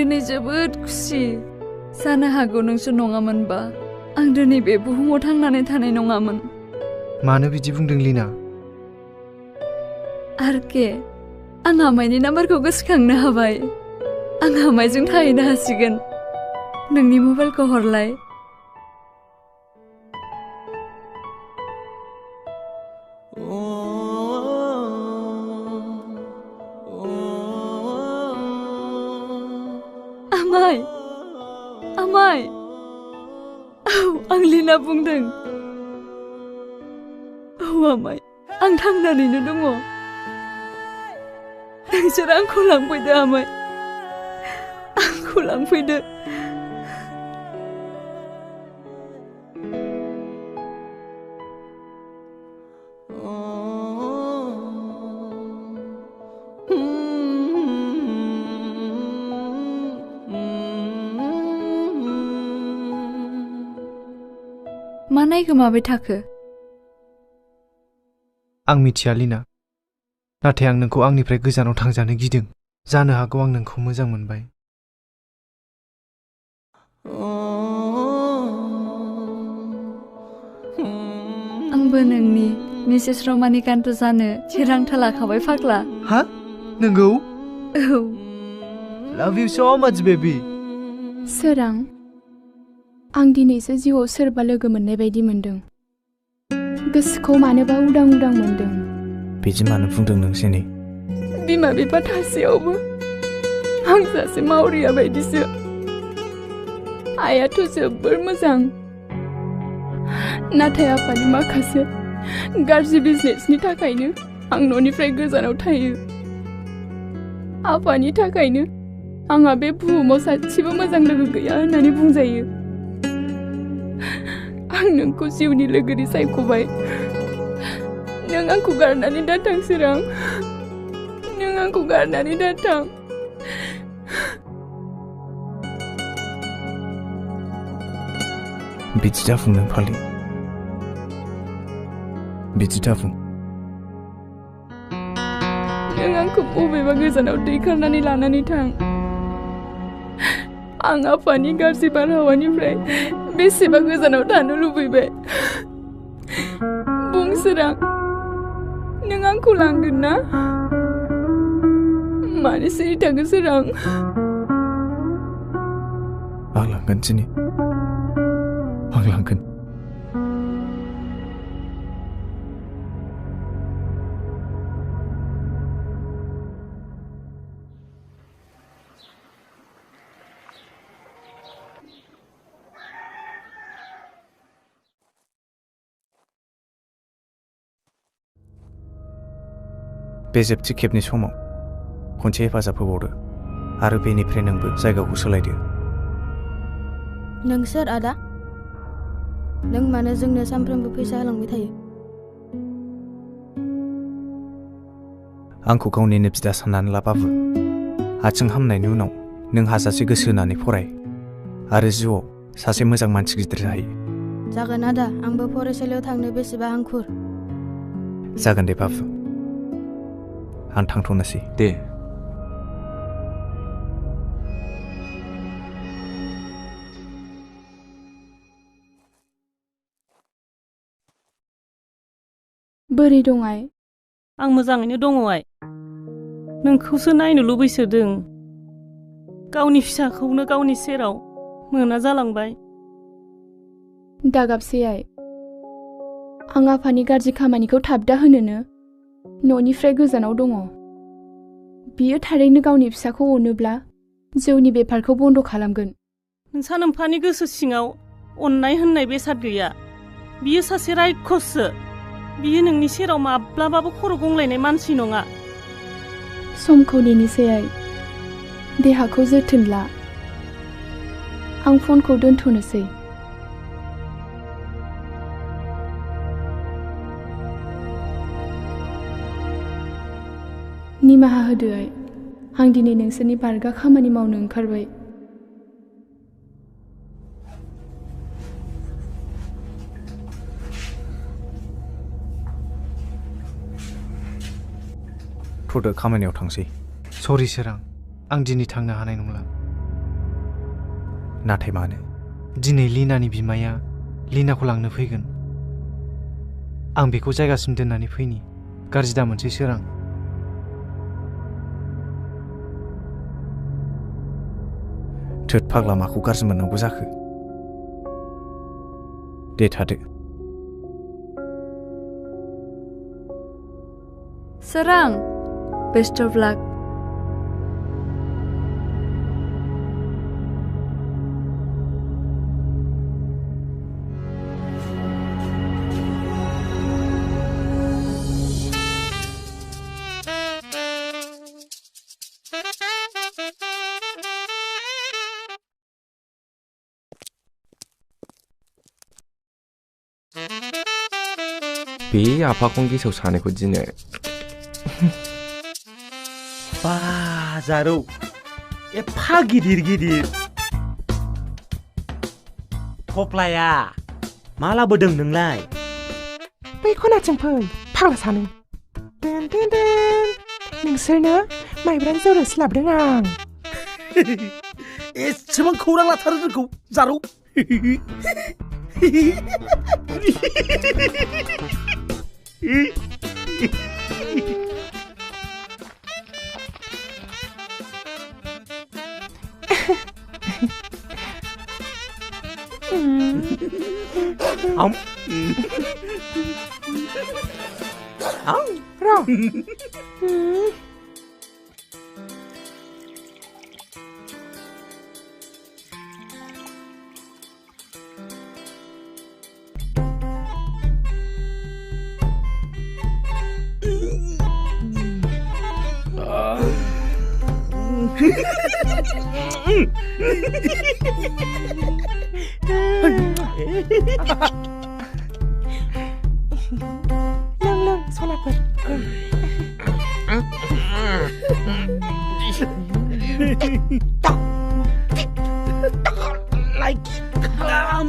दिनै जोबोद खुसि जानो हागौ नोंसोर नङामोनबा आं दिनै बे बुहुमाव थांनानै थानाय नङामोन मानो बिदि बुंदों लिना आरके आं आमाइनि नाम्बारखौ गोसोखांनो हाबाय आं आमाइजों थाहैनो हासिगोन नोंनि मबाइलखौ हरलाय आमाइ आमाइ औ आं लिना बुंदों औ आमाइ आं थांनानैनो दङ नोंसोर आंखौ लांफैदो आमाइ आंखौ लांफैदो मा नायगोमाबाय थाखो आं मिथिया लिना नाथाय आं नोंखौ आंनिफ्राय गोजानाव थांजानो गिदों जानो हागौ आं नोंखौ मोजां मोनबाय आंबो नोंनि मिसेस रमानिकान्त जानो थिरांथा लाखाबाय फाग्ला हा नंगौ औ लाभ इउ सो माच बेबी सोरां आं दिनैसो जिउआव सोरबा लोगो मोननाय बायदि मोनदों गोसोखौ मानोबा उदां उदां मोनदों बिदि मानो बुंदों नों जेनै बिमा बिफा थासेयावबो आं सासे मावरिया बायदिसो आइयाथ' जोबोर मोजां नाथाय आफानि माखासे गाज्रि बिजनेसनि थाखायनो आं न'निफ्राय गोजानाव थायो आफानि थाखायनो आंहा बे बुहुमाव सासेबो मोजां लोगो गैया होननानै बुंजायो आं नोंखौ जिउनि लोगोरि सायख'बाय नों आंखौ गारनानै दाथां सोरां नों आंखौ गारनानै दाथां बिदि दाफुं नों फालि बिदि दाफुं नों आंखौ बबेबा गोजानाव दैखारनानै लानानै थां आं आफानि गाज्रि बारहावानिफ्राय बेसेबा गोजानाव थानो लुबैबाय बुं सोरां नों आंखौ लांगोन ना मानो सिरि थागोन सोरां आं लांगोन दिनै आं लांगोन बे जोबथि खेबनि समाव खनसे हेफाजाब होबावदो आरो बेनिफ्राय नोंबो जायगाखौ सोलायदो नों सोर आदा नों मानो जोंनो सानफ्रोमबो फैसा होलांबाय थायो आंखौ गावनिनो बिदा साननानै ला बाबु आथिं हामनायनि उनाव नों हाजासे गोसो होनानै फराय आरो जिउआव सासे मोजां मानसि गिदिर जाहैयो जागोन आदा आंबो फरायसालियाव थांनो बेसेबा हांखुर जागोन दे बाबु आं थांथ'नोसै दे बोरै दं आइ आं मोजाङैनो दङ आइ नोंखौसो नायनो लुबैसोदों गावनि फिसाखौनो गावनि सेराव मोना जालांबाय दागाबसै आइ आं आफानि गाज्रि खामानिखौ थाबदा होनोनो न'निफ्राय गोजानाव दङ बियो थारैनो गावनि फिसाखौ अनोब्ला जौनि बेफारखौ बन्द खालामगोन नोंसा नोम्फानि गोसो सिङाव अननाय होननाय बेसाद गैया बियो सासे रायखससो बियो नोंनि सेराव माब्लाबाबो खर' गंलायनाय मानसि नङा समखौ नेनोसै आइ देहाखौ जोथोन ला आं फनखौ दोनथ'नोसै निमाहा होदो आइ आं दिनै नोंसोरनि बारगा खामानि मावनो ओंखारबाय थ'दो खामानियाव थांसै सरि सोरां आं दिनै थांनो हानाय नंला नाथाय मानो? दिनै लिनानि बिमाया लिनाखौ लांनो फैगोन। आं बेखौ जायगासिम दोननानै फैनि। गाज्रि दामोनसै सोरां। थोद फाग्ला माखौ गाज्रि मोननांगौ जाखो? दे थादो। सोरां, बेस्ट अफ लाक। बे आफाखौनो गेसाव सानायखौ दिनै बाजारौ एफा गिदिर गिदिर थफ्लाया मा लाबोदों नोंलाय? बै खनाथिं फै फाग्ला सानो। नोंसोरनो माइब्रानि जौ रोसि लाबोदों आं। एसेबां खौरां लाथारो जोंखौ जारौ। लों सनाफोर। Like khalam.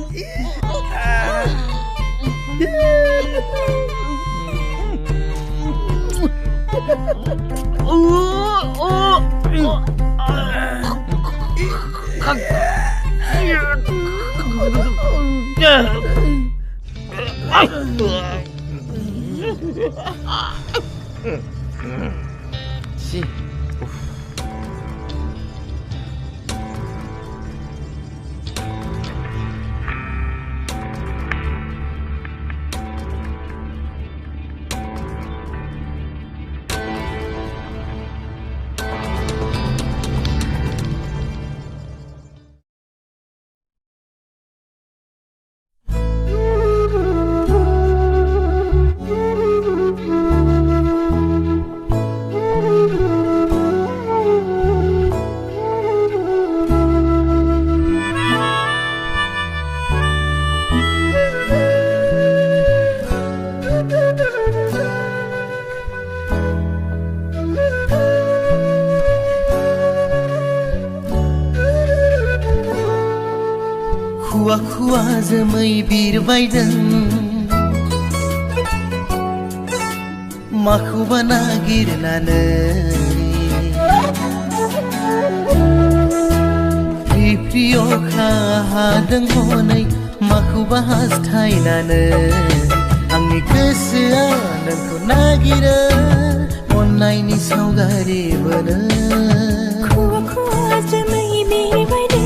खुवा खुवा जोमै बिरबायदों माखौबा नागिरनानै फ्रि फ्रि अखा हादों हनै माखौबा हास्थायनानै आंनि गोसोआ नोंखौ नागिरो अननायनि सावगारि बोनो खुवा खुवा जोमै बिरबायदों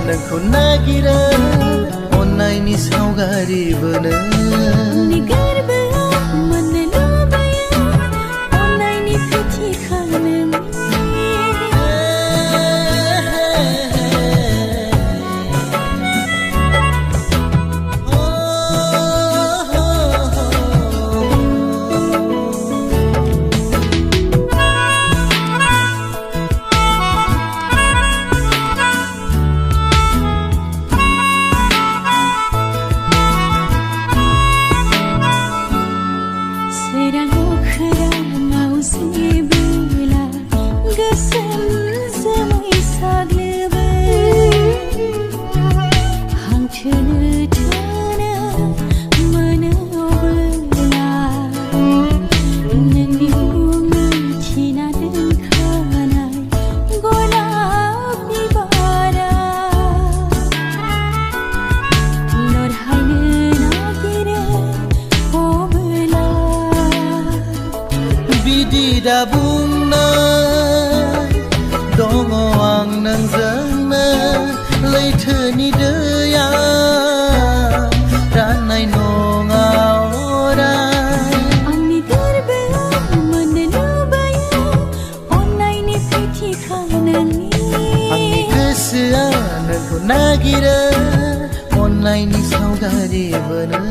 नोंखौ नागिरो अन्नायनि सावगारि बोनो आंनि गोरबोआव मोननो लुबैयो अन्नायनि फिथिखा नोंनि दा बुंनाय दङ आं नोंजोंनो लैथोनि दैया राननाय नङा अराय आंनि गोरबोआव मोननो लुबैयो अन्नायनि फिथिखा नोंनि आंनि गोसोआ नोंखौ नागिरो अन्नायनि सावगारि बोनो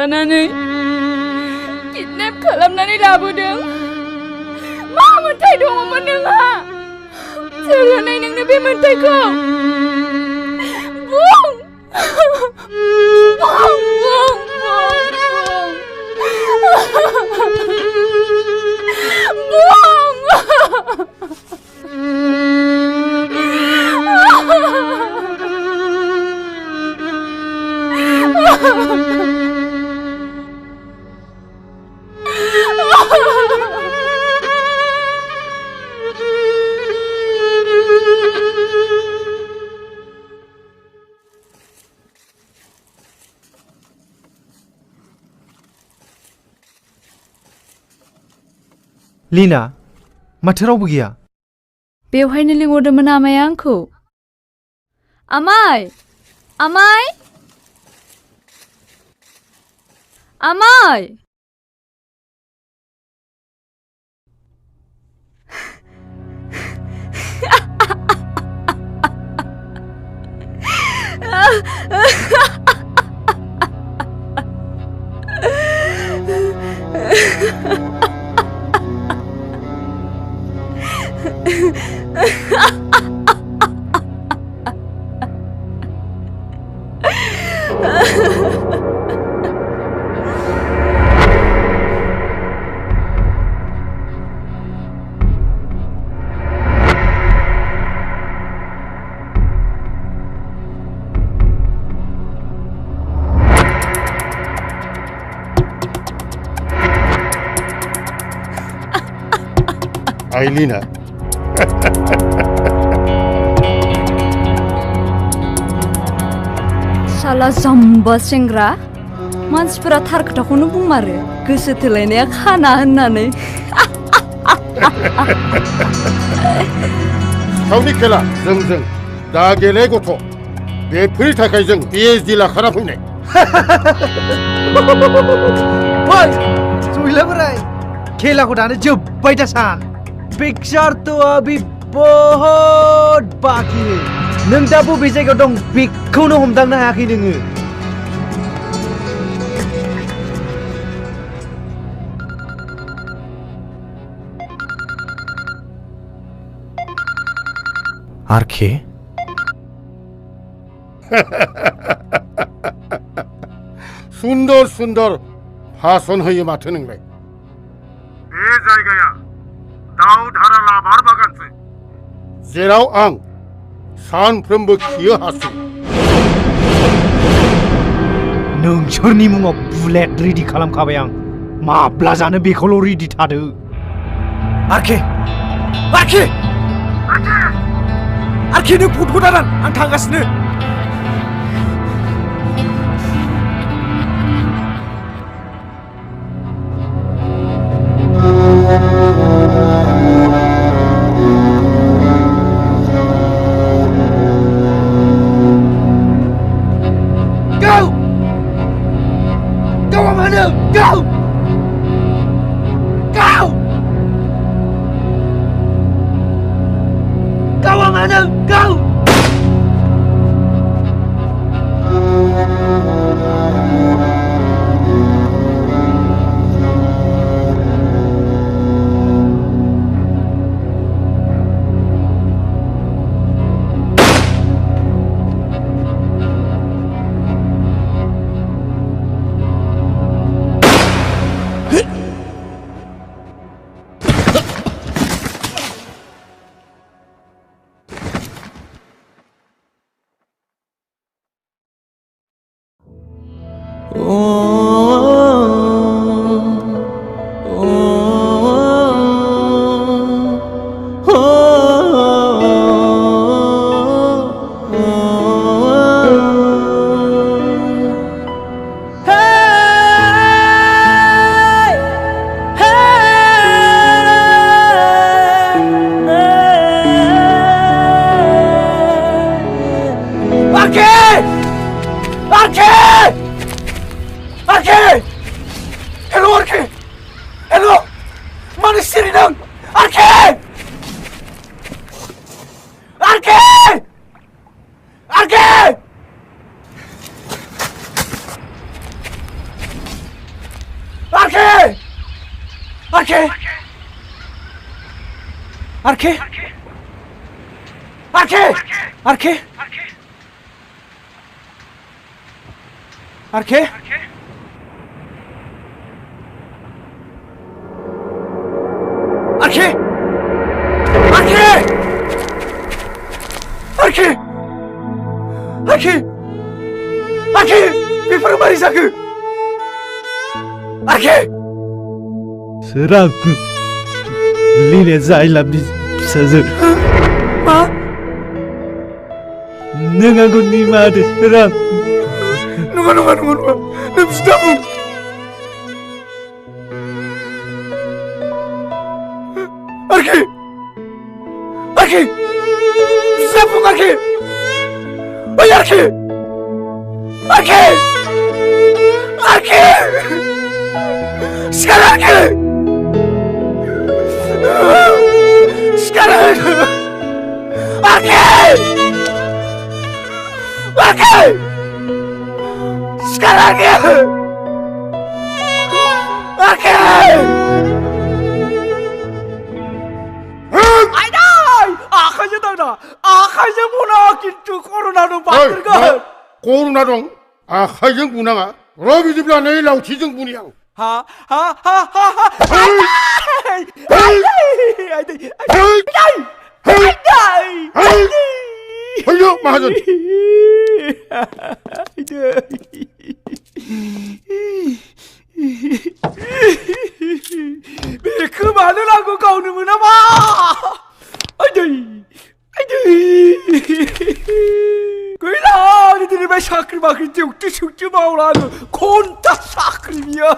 लानानै किडनेप खालामनानै लाबोदों मा मोन्थाय दङमोन नोंहा सोर होनाय नोंनो बे मोन्थायखौ बुं लिना, माथो रावबो गैया? बेवहायनो लिंहरदोंमोन आमाया आंखौ। आमाय! आमाय! आमाय! Ailina. साला जाम्बा सेंग्रा मानसिफोरा थार खोथाखौनो बुंमारो गोसो थोलायनाया खाना होननानै। गावनि खेला जों दा गेले गथ' बेफोरनि थाखाय जों PhD लाखाना फैनाय। ओइ जुइला बोराय खेलाखौ दानो जोब्बाय दा सान। पिक्चार तो अभी बहुत बाकी है। नों दा बबे जायगायाव दं बेखौनो हमदांनो हायाखै नोङो। आरके सुन्दर सुन्दर भाषण होयो माथो नोंलाय। बे जायगाया दाउ धाराला बार बागानसो जेराव आं सानफ्रोमबो खियो हासु। नोंसोरनि मुङाव बुलेट रेडि खालामखाबाय आं। माब्ला जानो बेखौल' रेडि थादो। आरके आरके आरके नों फट'खौ दादान आं थांगासिनो। Serang Lina Zailamni saja. Ma? Nengaku ni mati serang. Nunga. Nabstamu. Arki! Siapa Arki? Oi Arki! Arki! Arki! Sekarang Arki! Sekarang Arki! Arki! Sekarang Arki! Arki! 아카지 당나 아카지 문화 긴주 코로나로 만들거 코로나로 아카지 문화가 러비집라 내일라고 지정분이야 하하하하하 걸려 마하전 왜 그만하라고 가오는구나 마 그이라 니들이 왜 사크림 마크림 죽지 마오라는 곤다 사크림이야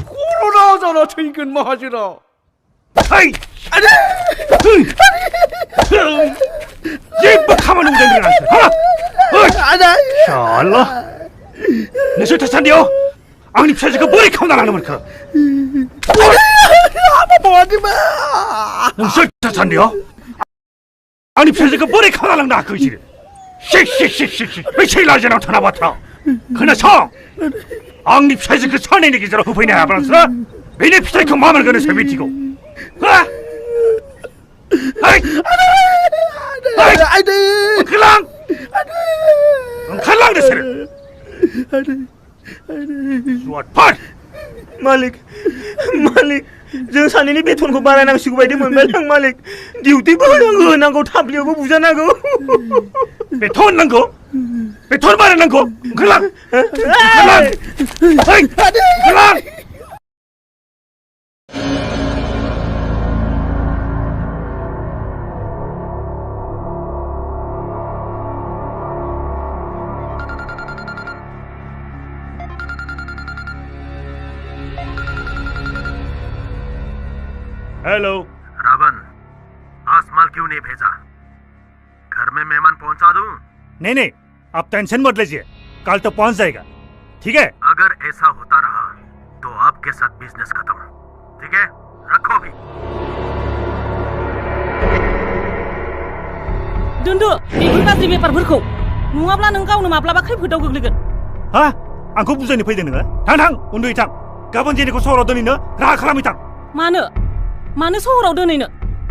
코로나잖아 저이건 뭐 하지라 아이 아니 얘뭐 가만히 오자는 게 아니야 샬라 내 술타 산디요 앙니 펴지고 머리 카운다라는 말이야 뭐하지마 내 술타 산디요 앙니 펴지고 머리 카운다라는 나 그지 씩씩씩씩 왜 제일 낮에 나타나봤다 그나서 앙니 펴지고 산에 내기처럼 후보이네 아브람스라 왜내 피자에 그 마음을 거는 세비티고 아이 아이 칼랑 칼랑 데스를 suat pan Malik जों सानैनि बेथनखौ बारायनांसिगौ बायदि मोनबाय आं मालिक डिउटिबो होनांगौ थाब्लियावबो बुजानांगौ बेथन नांगौ बेथन बारायनांगौ ओंखारलां ओंखारलां हेलो रावण आज माल क्यों नहीं भेजा घर में मेहमान पहुंचा दूं नहीं आप टेंशन मत लीजिए कल तो पहुंच जाएगा ठीक है अगर ऐसा होता रहा तो आपके साथ बिजनेस खत्म ठीक है रखो भी दोनदो बेफोर गाज्रि बेफारफोरखौ नङाब्ला नों गावनो माब्लाबा खैफोदाव गोग्लैगोन हा आंखौ बुजायनो फैदों नोङो थां उन्दुयै थां गाबोन जेनिखौ सहराव दोनैनो राहा खालामै थां मानो सहराव दोनैनो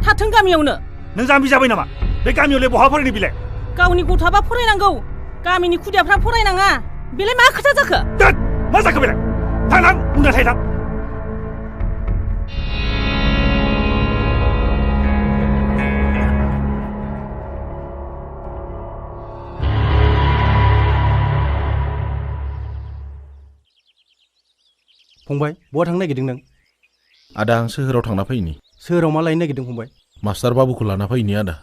थाथों गामियावनो नों जाम्बि जाबाय नामा बे गामियावलाय बहा फरायनो बिलाय गावनि गथ'आबा फरायनांगौ गामिनि खुदियाफ्रा फरायनाङा बेलाय मा खोथा जाखो मा जाखो बेलाय थां उन्दुना थायो थां फंबाय बहा थांनो नागिरदों नों आदा आं सोहोराव थांना फैनि सोहोराव मा लायनो नागिरदों फंबाय मास्टार बाबुखौ लाना फैनि आदा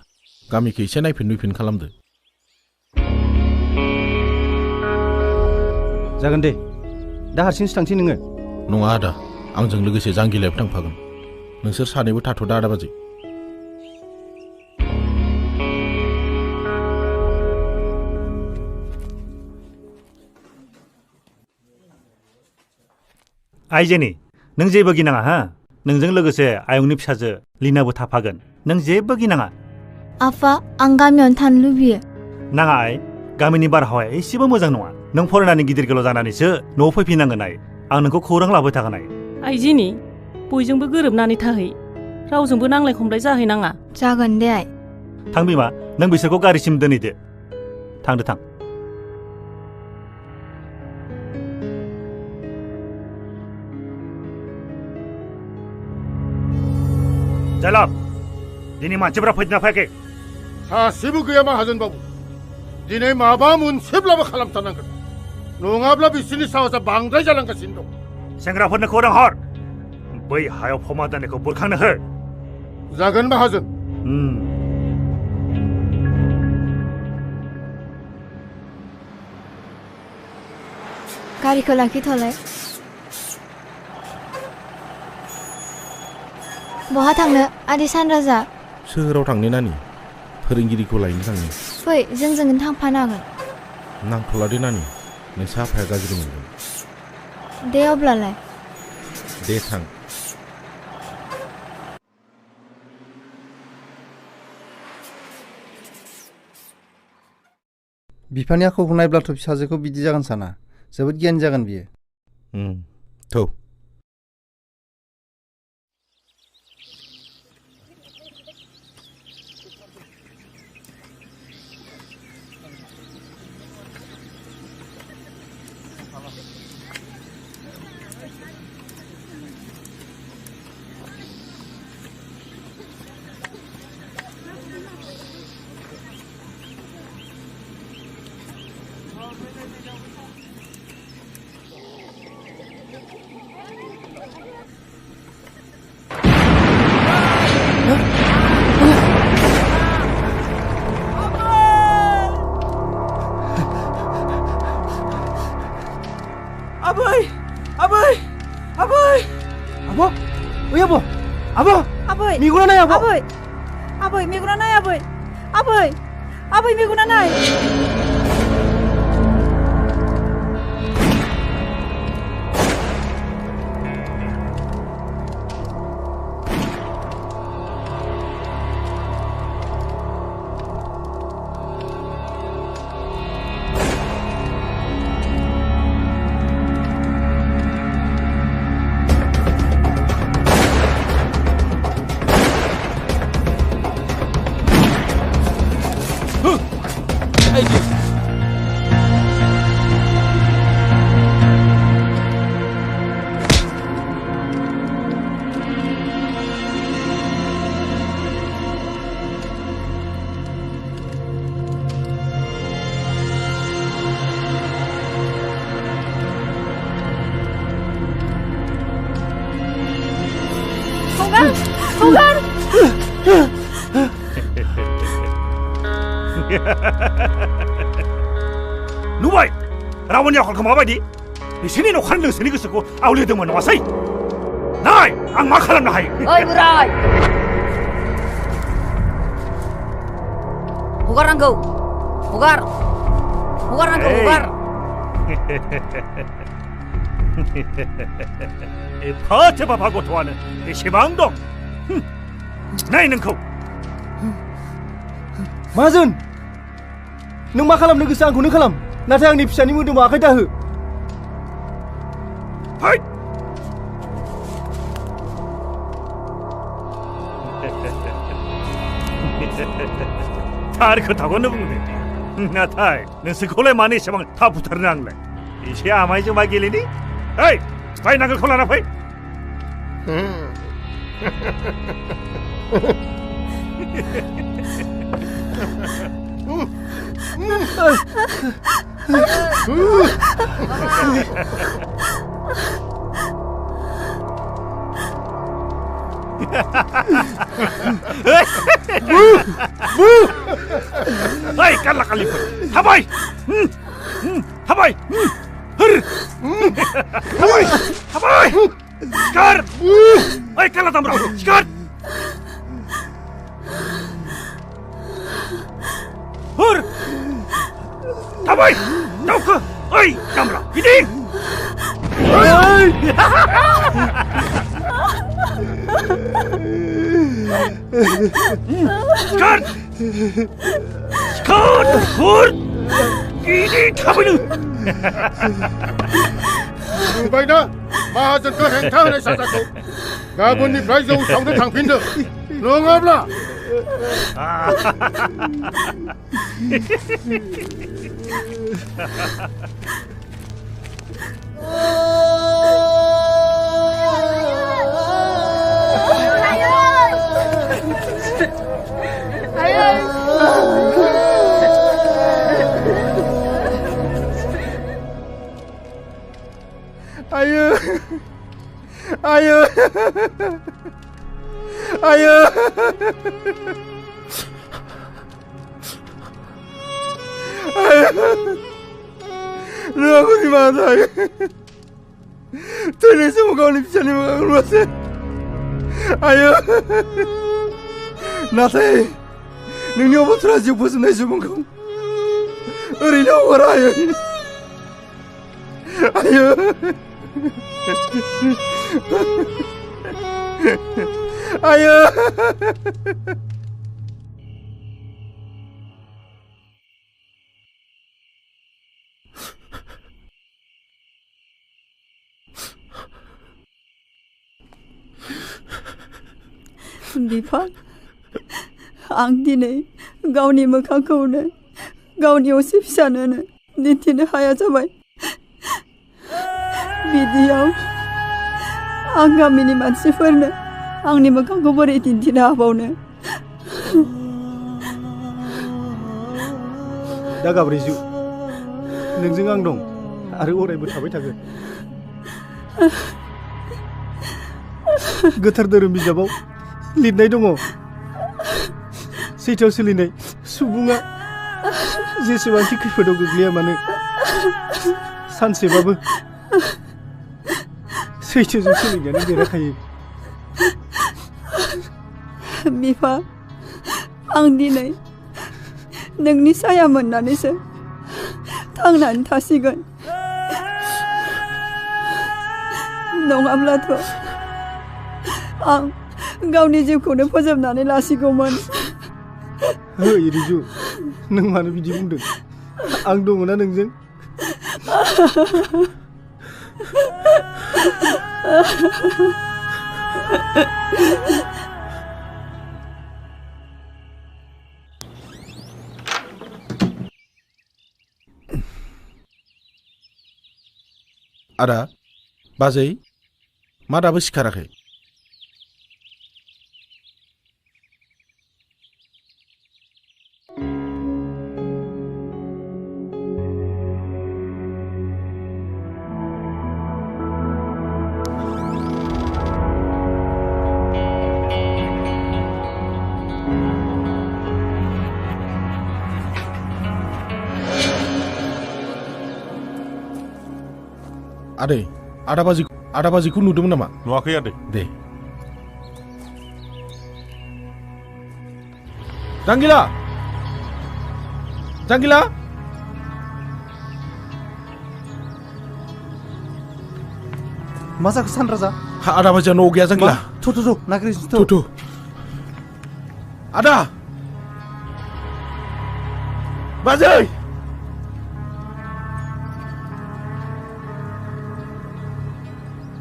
गामिखौ एसे नायफिन खालामदो जागोन दे दा हारसिंसो थांसै नोङो नङा आदा आंजों लोगोसे जांगिलायाबो थांफागोन नोंसोर सानैबो थाथ'दा आदा बाजै आइजेनि नों जेबो गिनाङा हा नोंजों लोगोसे आयंनि फिसाजो लिनाबो थाफागोन नों जेबो गिनाङा आफा आं गामियावनो थानो लुबैयो नाङा आइ गामिनि बारहावाया एसेबो मोजां नङा नों फरायनानै गिदिर गोलाव जानानैसो न'आव फैफिननांगोन आइ आं नोंखौ खौरां लाबाय थागोन आइ आइजेनि बयजोंबो गोरोबनानै थाहै रावजोंबो नांलाय खमलाय जाहैनाङा जागोन दे आइ थां बिमा नों बिसोरखौ गारिसिम दोनहैदो थांदो थां जालाब दिनै मानसिफ्रा फैदोंना फैयाखै सासेबो गैया माहाजोन बाबु दिनै माबा मोनसेब्लाबो खालामथारनांगोन नङाब्ला बिसोरनि साहसआ बांद्राय जालांगासिनो दं सेंग्राफोरनो खौरां हर बै हायाव फमा दाननायखौ बुरखांनो हो जागोन माहाजोन गारिखौ लाखिथ'लाय बहा थांनो आदै सानराजा? सोहोराव थांनो नानि फोरोंगिरिखौ लायनो थांनो। फै जोंजों थांफानो हागोन। नांथ'ला दे नानि नोंसा आफाया गाज्रि मोनगोन। दे अब्लालाय। दे थां। बिफानि आखुखौ नायब्लाथ' फिसाजोखौ बिदि जागोन साना जोबोद गियानि जागोन बियो। थौ Aboy meguna nai. 누바이 라원이야 헐크 마바디 신이 녹화는 능선이 그 쓰고 아울리더만 와서이 나이 악마 칼람 나이 어이 브라이 호가란 거 호가란 거 호가 이 파트밥하고 도와는 이 시방동 나이는 거 마준 नों मा खालामनो गोसो आंखौनो खालाम नाथाय आंनि फिसानि मोदोमाव आखाइ दाहो हाय थार खोथाखौनो बुंदों नाथाय नोंसोरखौलाय मानो एसेबां थाब बुथारनो आंलाय एसे आमायजों मा गेलेनि ओइ फाय नांगोलखौ लाना फै Hei, kala kalipa. Habai. Habai. Habai. Habai. Skar. Hei, kala tambra. Skar. Hur. Habai. Dauka. Hei, tambra. Hiding. Skar! Skar! Hur! Ini थाबैनो नुबायना माहाजोनखौ हेंथा होनाय साजाखौ गाबोननिफ्राय जौ सावनो थांफिनदो नङाब्ला Ayo. Lu aku di mana? Tulis semua kau ni bisa ni makan masih. आयो नाथाय नोंनि अबथरा जिउ फोजोबनाय सुबुंखौ ओरैनो हरा आयो आयो आयो बिफा आं दिनै गावनि मोखांखौनो गावनि असे फिसानोनो दिन्थिनो हाया जाबाय बिदियाव आं गामिनि मानसिफोरनो आंनि मोखांखौ बोरै दिन्थिनो हाबावनो दा गाब्रै जिउ नोंजों आं दं आरो अरायबो थाबाय थागोन गोथार धोरोम बिजाबाव लिरनाय दङ सैथोआव सोलिनाय सुबुङा जेसेबांखि खैफोदाव गोग्लैया मानो सानसेबाबो सैथोजों सोलिनायानो देरहाखायो बिफा आं दिनै नोंनि साया मोननानैसो थांनानै थासिगोन नङाब्लाथ' आं गावनि जिउखौनो फोजोबनानै लासिगौमोन ओइ रिजु नों मानो बिदि बुंदों आं दङना नोंजों आदा बाजै मा दाबो सिखाराखै आदै आदा बाजिखौ नुदोंमोन नामा नुवाखै आदै दे जांगिला जांगिला मा जाखो सानराजा आदा बाजिया न'आव गैया जांगिला थ' नागिरनोसै थ' आदा बाजै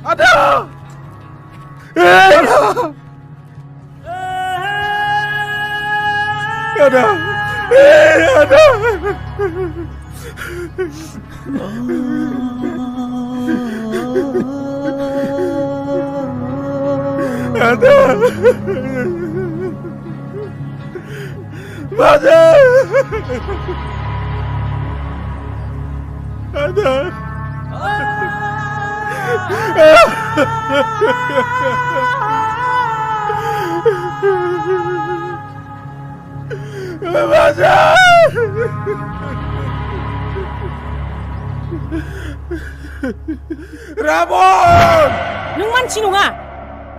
Ada! Ada! Ada! Ada! Ada! Ada! Ravan! नों मानसि नङा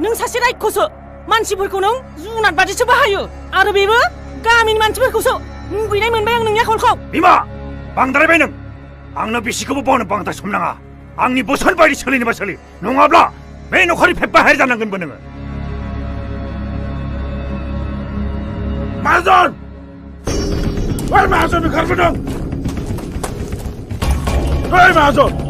नों सासे रायखसो मानसिफोरखौ नों जुनाद बादिसो बाहायो आरो बेबो गामिनि मानसिफोरखौसो मुगैनाय मोनबाय आं नोंनि आखलखौ बिमा बांद्रायबाय नों आंनो बिसिखौबो बावनो बांद्राय सम नाङा आंनि बोसोन बायदि सोलिनोबा सोलि नङाब्ला बे नखरनिफ्राय बाहेर जानांगोनबो नोङो माहाजन ओइ माहाजन ओंखारबोदों ओइ माहाजन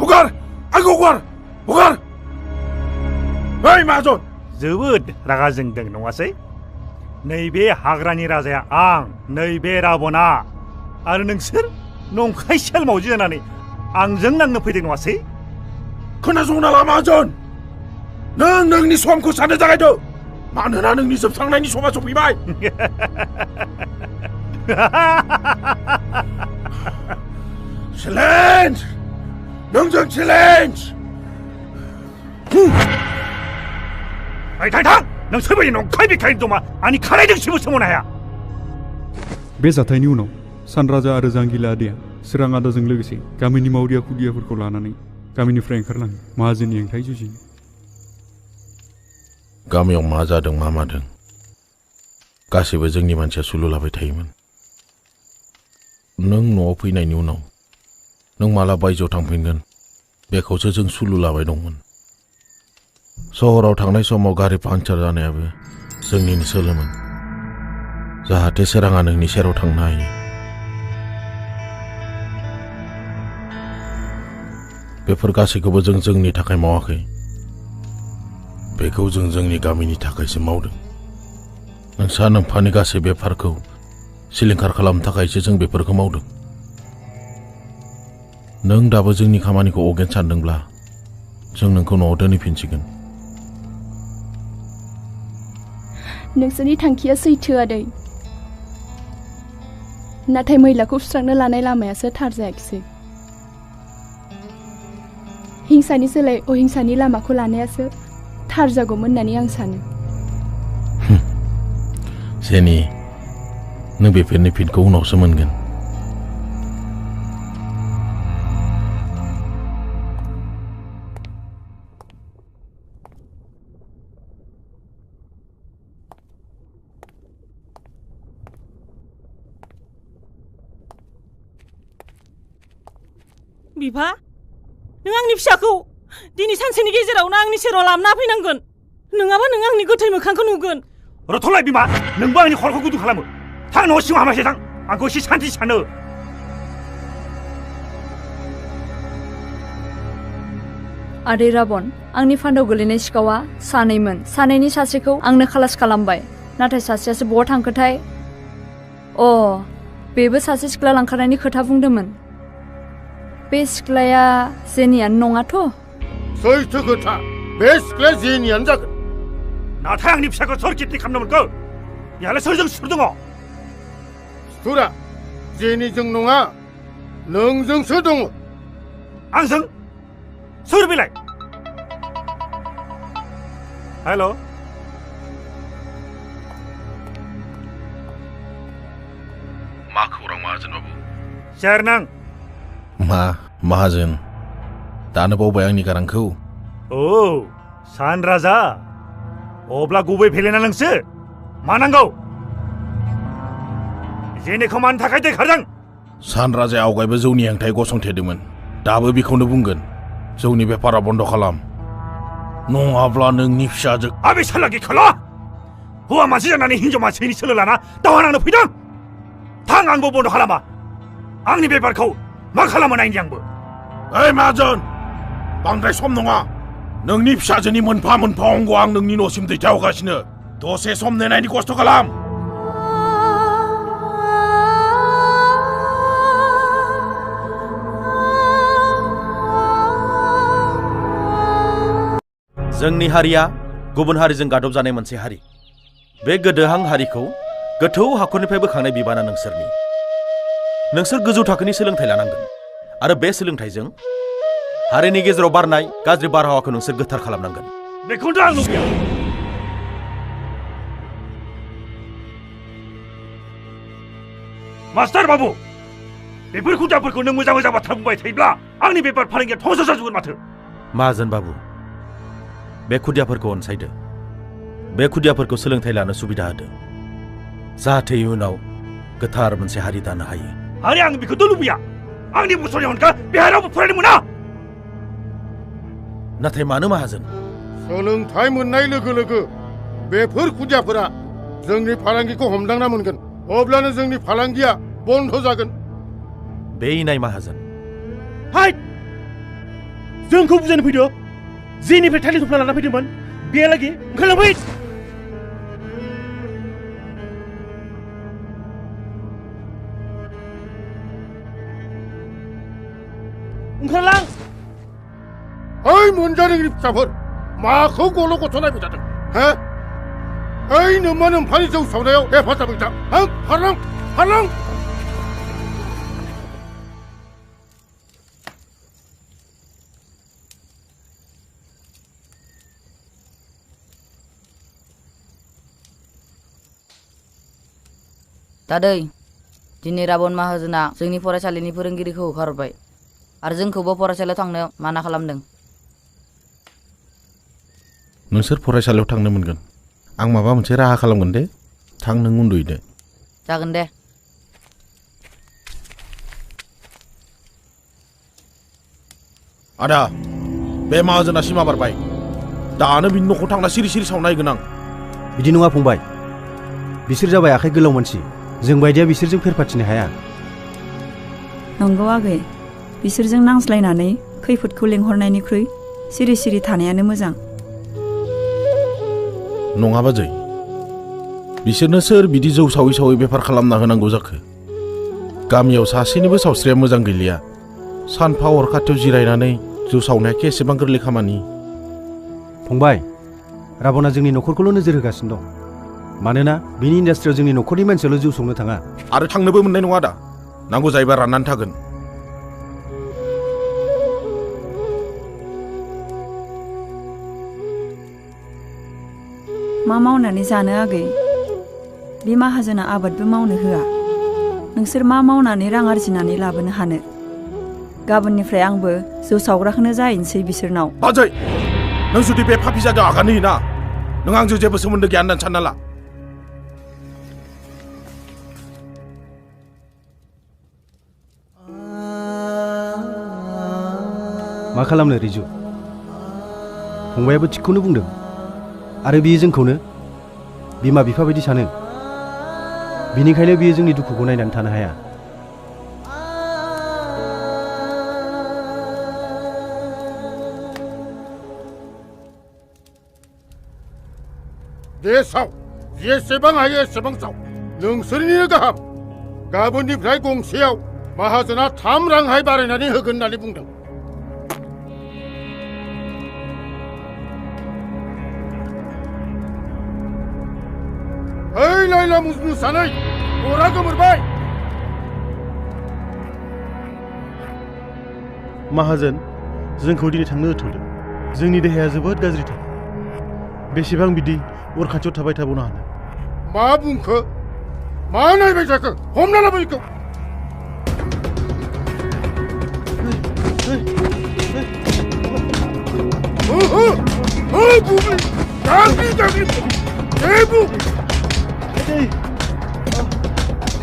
हगार आंखौ हगार हगार ओइ माहाजन जोबोद रागा जोंदों नङासै नैबे हाग्रानि राजाया आं नैबे राबना आरो नोंसोर नंखाय सेलमावजि जानानै आंजों नांनो फैदों नङासै खोनासंना ला माहाजन नों नोंनि समखौ साननो जागायदो मानोना नोंनि जोबस्रांनायनि समा सफैबाय चेलेन्ज नोंजों चेलेन्ज थां नोंसोर बायदि नंखाय बेखायनो दमा आंनि खानायजोंसिबो सोमावनो हाया बे जाथायनि उनाव सानराजा आरो जांगिला आदैया सोरां आदाजों लोगोसे गामिनि मावरिया खुदियाफोरखौ लानानै गामिनिफ्राय ओंखारलाङो माहाजोननि हेंथायै जुजिनो गामियाव मा जादों मा मादों गासैबो जोंनि मानसिया सुलु लाबाय थायोमोन नों न'आव फैनायनि उनाव नों माला बायजोआव थांफिनगोन बेखौसो जों सुलु लाबाय दंमोन सहराव थांनाय समाव गारि पांचार जानायाबो जोंनिनो सोलोमोन जाहाथे सोराङा नोंनि सेराव थांनो हायो बेफोर गासैखौबो जों जोंनि थाखाय मावाखै बेखौ जों जोंनि गामिनि थाखायसो मावदों नोंसा नोम्फानि गासै बेफारखौ सिलिंखार खालामनो थाखायसो जों बेफोरखौ मावदों नों दाबो जोंनि खामानिखौ अगेन सानदोंब्ला जों नोंखौ न'आव दोनहैफिनसिगोन नोंसोरनि थांखिया सैथो आदै नाथाय मैलाखौ सुस्रांनो लानाय लामायासो थार जायाखिसै हिंसानि सोलाय अहिंसानि लामाखौ लानायासो थार जागौमोन होननानै आं सानो जेनि नों बेफोरनि फिनखौ उनावसो मोनगोन बिफा नों आंनि फिसाखौ दिनै सानसेनि गेजेरावनो आंनि सेराव लाबोना फैनांगोन नङाबा नों आंनि गोथै मोखांखौ नुगोन रथलाय बिमा नोंबो आंनि खर'खौ गुदुं खालामो थां न' सिङाव हामासै थां आंखौ एसे सान्थि सानो आदै राबन आंनि फान्दाव गोलैनाय सिखावा सानैमोन सानैनि सासेखौ आंनो खालास खालामबाय नाथाय सासेयासो बहा थांखोथाय बेबो सासे सिख्ला लांखारनायनि खोथा बुंदोंमोन बे सिख्लाया जेनियानो नङाथ' सैथो खोथा बे सिख्लाया जेनियानो जागोन नाथाय आंनि फिसाखौ सोर किडनि खालामनो मोनखो बेहालाय सोरजों सुर दङ सुरा जेनिजों नङा नोंजोंसो दङ आंजों सोर बेलाय हेल' मा खौरां माहाजोन बाबु सोर नों मा माहाजोन दानो बावबाय आंनि गारांखौ सान राजा अब्ला गुबै फेलेना नोंसो मा नांगौ जेनिखौ मानि थाखाय दैखारदों सान राजाया आवगायबो जौनि हेंथायै गसंथेदोंमोन दाबो बेखौनो बुंगोन जौनि बेफारा बन्द खालाम नङाब्ला नोंनि फिसाजो आबे सालागि खोला हौवा मानसि जानानै हिनजाव मानसिनि सोलो लाना दावहा नांनो फैदों थां आंबो बन्द खालामा आंनि बेफारखौ मा खालामो नायनि आंबो ओइ माहाजोन बांद्राय सम नङा नोंनि फिसाजोनि मोनफा मोनफा अंग आं नोंनि न'सिम दैथायहरगासिनो दसे सम नेनायनि खस्थ' खालाम जोंनि हारिया गुबुन हारिजों गादबजानाय मोनसे हारि। बे गोदोहां हारिखौ गोथौ हाखरनिफ्राय बोखांनाय बिबाना नोंसोरनि। नोंसोर गोजौ थाखोनि सोलोंथाइ लानांगोन आरो बे सोलोंथाइजों हारिनि गेजेराव बारनाय गाज्रि बारहावाखौ नोंसोर गोथार खालामनांगोन। बेखौनोथ' आं लुबैया। मास्टार बाबु, बेफोर खुदियाफोरखौ नों मोजां मोजां बाथ्रा बुंबाय थायोब्ला आंनि बेफार फालांगिया धंस जाजोबगोन माथो। माहाजोन बाबु, बे खुदियाफोरखौ अनसायदो। बे खुदियाफोरखौ सोलोंथाइ लानो सुबिदा होदो, जाहाथे इयुनाव गोथार मोनसे हारि दानो हायो। आरे आं बेखौथ' लुबैया। आंनि बोसोरनि अनगा बेहाय रावबो फरायनो मोना। नाथाय मानो माहाजोन? सोलोंथाइ मोननाय लोगो लोगो बेफोर खुदियाफोरा जोंनि फालांगिखौ हमदांना मोनगोन। अब्लानो जोंनि फालांगिया बन्द जागोन। बे इनाय माहाजोन। हाय! जोंखौ बुजायनो फैदो। जेनिफ्राय थालिर थफ्ला लाना फैदोंमोन बेहालागै ओंखारलांफै। ओंखारलां। ओइ मोनजारोङि फिसाफोर, माखौ गल' गथ' नायबाय थादों? हो? ओइ नोमा नोम्फानि जौ सावनायाव हेफाजाब होग्रा। खारलां खारलां। दादै, दिनै राबन माहाजोना जोंनि फरायसालिनि फोरोंगिरिखौ होखारहरबाय आरो जोंखौबो फरायसालियाव थांनो माना खालामदों। नोंसोर फरायसालियाव थांनो मोनगोन। आं माबा मोनसे राहा खालामगोन दे। थां, नों उन्दुहैदो। जागोन दे। आदा, बे माहाजोना सिमा बारबाय। दानो बिनि न'खौ थांना सिरि सिरि सावना नायगोन आं। बिदि नङा फंबाय। बिसोर जाबाय आखाइ गोलाव मानसि। जों बायदिया बिसोरजों फेरफाथिनो हाया। नंगौ आगै, बिसोरजों नांज्लायनानै खैफोदखौ लेंहरनायनिख्रुइ सिरि सिरि थानायानो मोजां। नङा बाजै, बिसोरनो सोर बिदि जौ सावै सावै बेफार खालामना होनांगौ जाखो? गामियाव सासेनिबो सावस्रिया मोजां गैलिया। सानफा हर खाथियाव जिरायनानै जौ सावनाया एसेबां गोरलै खामानि। फंबाय, राबना जोंनि न'खरखौल' नोजोर होगासिनो दं। मानोना बिनि इन्डास्ट्रियाव जोंनि न'खरनि मानसियाल' जौ संनो थाङा। आरो थांनोबो मोननाय नङा दा। नांगौ जायोबा राननानै थागोन। मा मावनानै जानो आगै? बे माहाजोना आबादबो मावनो होआ। नोंसोर मा मावनानै रां आरजिनानै लाबोनो हानो? गाबोननिफ्राय आंबो जौ सावग्राखौनो जाहैनोसै बिसोरनाव। बाजै, नों जुदि बे फाफि जादों आगान होयोना, नों आंजों जेबो सोमोन्दो गैया होननानै सानना ला। मा खालामनो रिजु? फंबायाबो थिगखौनो बुंदों। आरो बियो जोंखौनो बिमा बिफा बायदि सानो। बिनिखायनो बियो जोंनि दुखुखौ नायनानै थानो हाया। दे साव, जेसेबां हायो एसेबां साव। नोंसोरनिनो गाहाम। गाबोननिफ्राय गंसेयाव माहाजोना 3 रांहाय बारायनानै होगोन होननानै बुंदों। ओइ लायला मुजमु सानै, अरा गोमोरबाय। माहाजोन, जोंखौ दिनै थांनो होथ'दो। जोंनि देहाया जोबोद गाज्रिथार। बेसेबां बिदि अर खाथियाव थाबाय थाबावनो हानो? मा बुंखो? मा नायबाय थाखो? हमना लाबो बेखौ।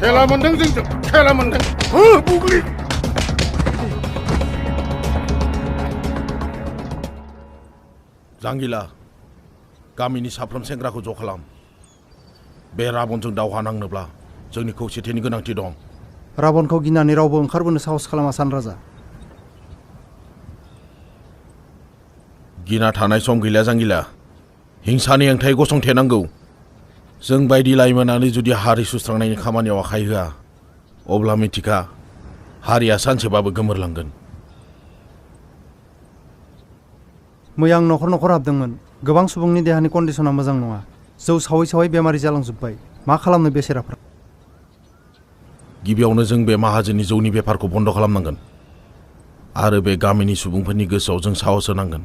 खेला मोनदों जोंजों, खेला मोनदों। बुग्लि। जांगिला, गामिनि साफ्रोम सेंग्राखौ ज' खालाम। बे राबनजों दावहा नांनोब्ला जोंनि खौसेथिनि गोनांथि दं। राबनखौ गिनानै रावबो ओंखारबोनो साहस खालामा सानराजा। गिना थानाय सम गैला जांगिला। हिंसानि हेंथायै गसंथेनांगौ। जों बायदि लाइमोनानो जुदि हारि सुस्रांनायनि खामानियाव आखाइ होआ, अब्ला मिथिखा हारिया सानसेबाबो गोमोरलांगोन। मैया आं न'खर न'खर हाबदोंमोन गोबां सुबुंनि देहानि कन्डिसना मोजां नङा जौ सावै सावै बेमारि जालांजोब्बाय मा खालामनो बेसेराफ्रा गिबियावनो जों बे माहाजोननि जौनि बेफारखौ बन्द खालामनांगोन आरो बे गामिनि सुबुंफोरनि गोसोआव जों साहस होनांगोन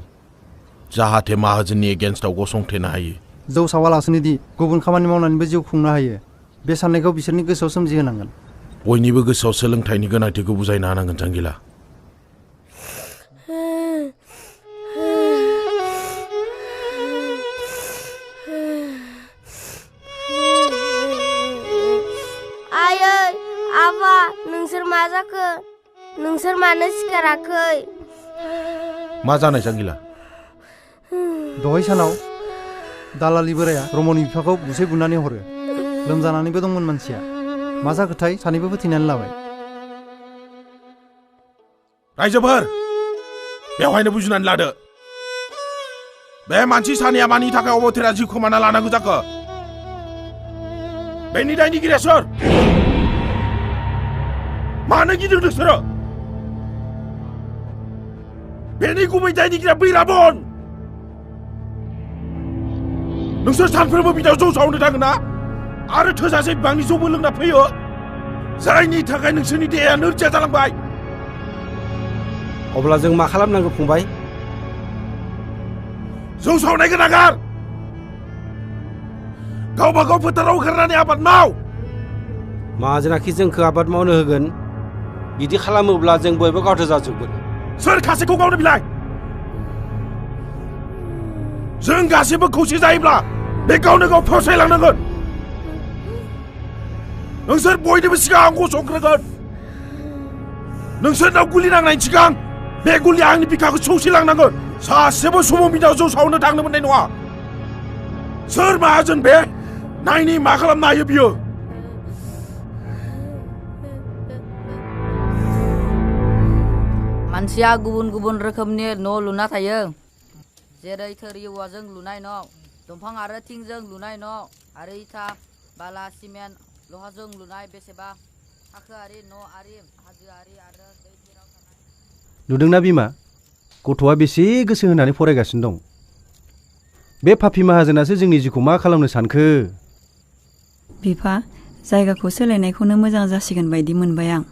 जाहाथे माहाजोननि एगेन्स्टआव गसंथेनो हायो जौ सावालासिनो दि गुबुन खामानि मावनानैबो जिउ खुंनो हायो बे साननायखौ बिसोरनि गोसोआव सोमजिहोनांगोन बयनिबो गोसोआव सोलोंथाइनि गोनांथिखौ बुजायनो हानांगोन जांगिला आयै आबा नोंसोर मा जाखो नोंसोर मानो सिखाराखै मा जानाय जांगिला दहाय सानाव दालालि बोराया रमनि बिफाखौ बुसै बुनानै हरो लोमजानानैबो दंमोन मानसिया मा जाखोथाय सानैबो फोथैनानै लाबाय रायजोफोर बेवहायनो बुजिनानै लादो बे मानसि सानैया मानि थाखाय अबथिरा जिउ खोमाना लानांगौ जाखो बेनि दायनिगिरिया सोर मानो गिदों नोंसोरो बेनि गुबै दायनिगिरिया बै राबन नोंसोर सानफ्रोमबो बिदाव जौ सावनो थाङो ना आरो थोजासे बिबांनि जौबो लोंना फैयो जायनि थाखाय नोंसोरनि देहाया नोरजिया जालांबाय अब्ला जों मा खालामनांगौ फंबाय जौ सावनायखौ नागार गावबा गाव फोथाराव ओंखारनानै आबाद माव माहाजोनाखि जोंखौ आबाद मावनो होगोन बिदि खालामोब्ला जों बयबो गावथो जाजोबगोन सोर खासेखौ गावनो बिलाय जों गासैबो खौसे जायोब्ला बे गावनो गाव फावसायलांनांगोन नोंसोर बयनिबो सिगां आं गसंग्रोगोन नोंसोरनाव गुलि नांनायनि सिगां बे गुलिया आंनि बिखाखौ सौसिलांनांगोन सासेबो समाव बिदाव जौ सावनो थांनो मोननाय नङा सोर माहाजोन बे नायनि मा खालामनो हायो बियो मानसिया गुबुन गुबुन रोखोमनि न' लुना थायो जेरै थोरि औवाजों लुनाय न' दंफां आरो थिंजों लुनाय न' आरो इथा बाला सिमेन्ट लहाजों लुनाय बेसेबा थाखोआरि न' आरि हाजोआरि आरो दै सेराव थानाय नुदोंना बिमा गथ'आ बेसे गोसो होनानै फरायगासिनो दं बे पापि माहाजोनासो जोंनि जिउखौ मा खालामनो सानखो बिफा जायगाखौ सोलायनायखौनो मोजां जासिगोन बायदि मोनबाय आं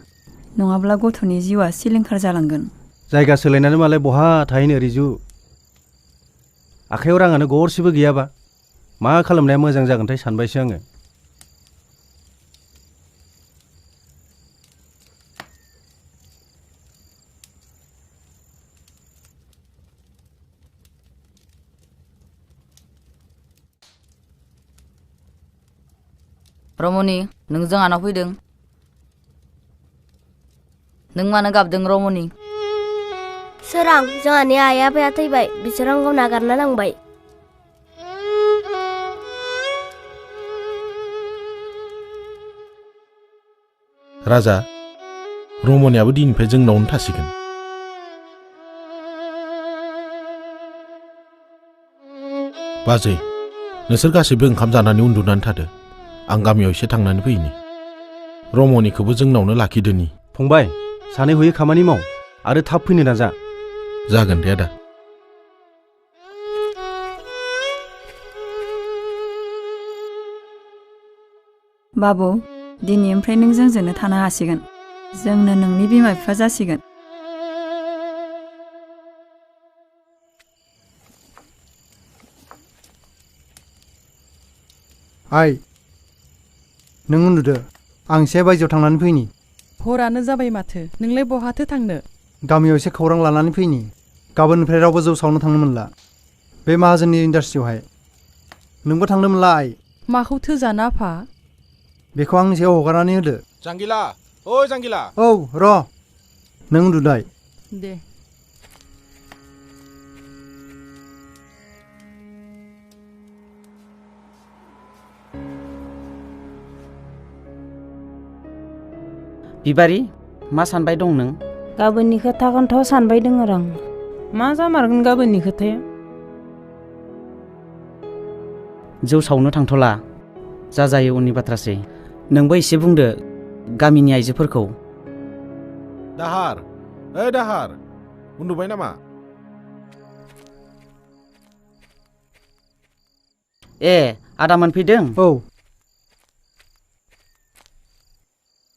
नङाब्ला गथ'नि जिउआ सिलिंखार जालांगोन जायगा सोलायनानै मालाय बहा थाहैनो रिजु आखायाव राङानो गरसेबो गैयाबा मा खालामनाया मोजां जागोनथाय सानबायसो आङो रमनि नों जोंहानाव फैदों नों मानो गाबदों रमनि सोरां जोंहानि आइ आफाया थैबाय बिसोर आंखौ नागारना लांबाय राजा रमनियाबो दिनैनिफ्राय जोंनावनो थासिगोन बाजै नोंसोर गासैबो ओंखाम जानानै उन्दुनानै थादो आं गामियाव एसे थांनानै फैनि रमनिखौबो जोंनावनो लाखिदोनि फंबाय सानै हयै खामानि माव आरो थाब फैनो नाजा जागोन दे आदा बाबु दिनैनिफ्राय नों जोंजोंनो थानो हासिगोन जोंनो नोंनि बिमा बिफा जासिगोन आइ नों उन्दुदो आं एसे बायजोआव थांनानै फैनि हरानो जाबाय माथो नोंलाय बहाथो थांनो गामियाव एसे खौरां लानानै फैनि गाबोननिफ्राय रावबो जौ सावनो थांनो मोनला बे माहाजोननि इन्डास्ट्रियावहाय नोंबो थांनो मोनला आइ माखौथो जाना आफा बेखौ आंनि सायाव हगारनानै होदो जांगिला ओइ जांगिला औ र' नों उन्दुदाय दे बिबारि मा सानबाय दं नों गाबोननि खोथाखौनोथ' सानबाय दङ आं मा जामारगोन गाबोननि खोथाया जौ सावनो थांथ'ला जाजायो उननि बाथ्रासै नोंबो एसे बुंदो गामिनि आइजोफोरखौ दाहार ओइ दाहार उन्दुबाय नामा ए आदा मोनफैदों औ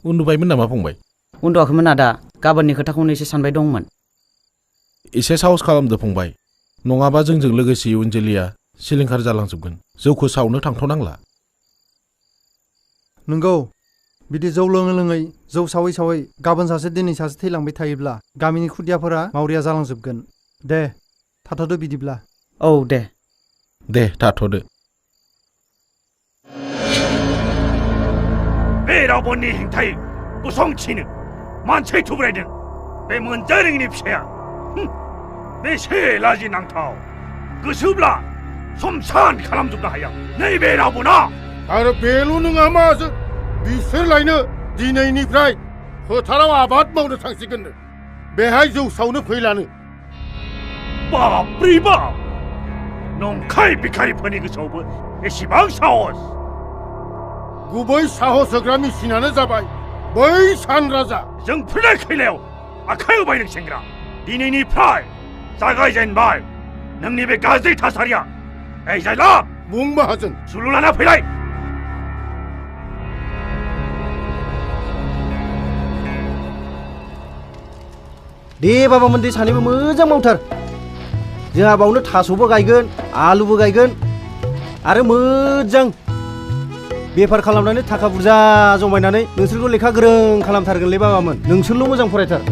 उन्दुबायमोन नामा फंबाय उन्दुवाखैमोन आदा गाबोननि खोथाखौनो एसे सानबाय दंमोन एसे साहस खालामदो फंबाय नङाबा जोंजों लोगोसे इयुन जोलैया सिलिंखार जालांजोबगोन जौखौ सावनो थांथ'नांला नंगौ बिदि जौ लोङै लोङै जौ सावै सावै गाबोन सासे दिनै सासे थैलांबाय थायोब्ला गामिनि खुदियाफोरा मावरिया जालांजोबगोन दे थाथ'दो बिदिब्ला औ दे थाथ'दो बे रावबननि हेंथायै गसंथिनो मानसि थुब्रायदों बे मोनजारोङिनि फिसाया बेसे लाजिनांथाव गोसोब्ला समसान खालामजोबनो हाया नैबे रावबना आरो बेल' नङा माजों बिसोरलायनो दिनैनिफ्राय फोथाराव आबाद मावनो थांसिगोननो बेहाय जौ सावनो फैलानो बाप्रि बाप नंखाय भिखारिफोरनि गोसोआवबो एसेबां साहस गुबै साहस होग्रा मेसिनानो जाबाय बै सान राजा जों फैनाय खैलायाव आखाइ होबाय नों सेंग्रा दिनैनिफ्राय जागायजेनबाय नोंनि बे गाज्रि थासारिया ऐ जायला बुं माहाजोन सुलु लाना फैलाय दे बाबामोन दे सानैबो मोजां मावथार जोंहा बावनो थास'बो गायगोन आलुबो गायगोन आरो मोजां बेफार खालामनानै थाखा बुरजा जमायनानै नोंसोरखौ लेखा गोरों खालामथारगोनलै बाबामोन नोंसोरल' मोजां फरायथार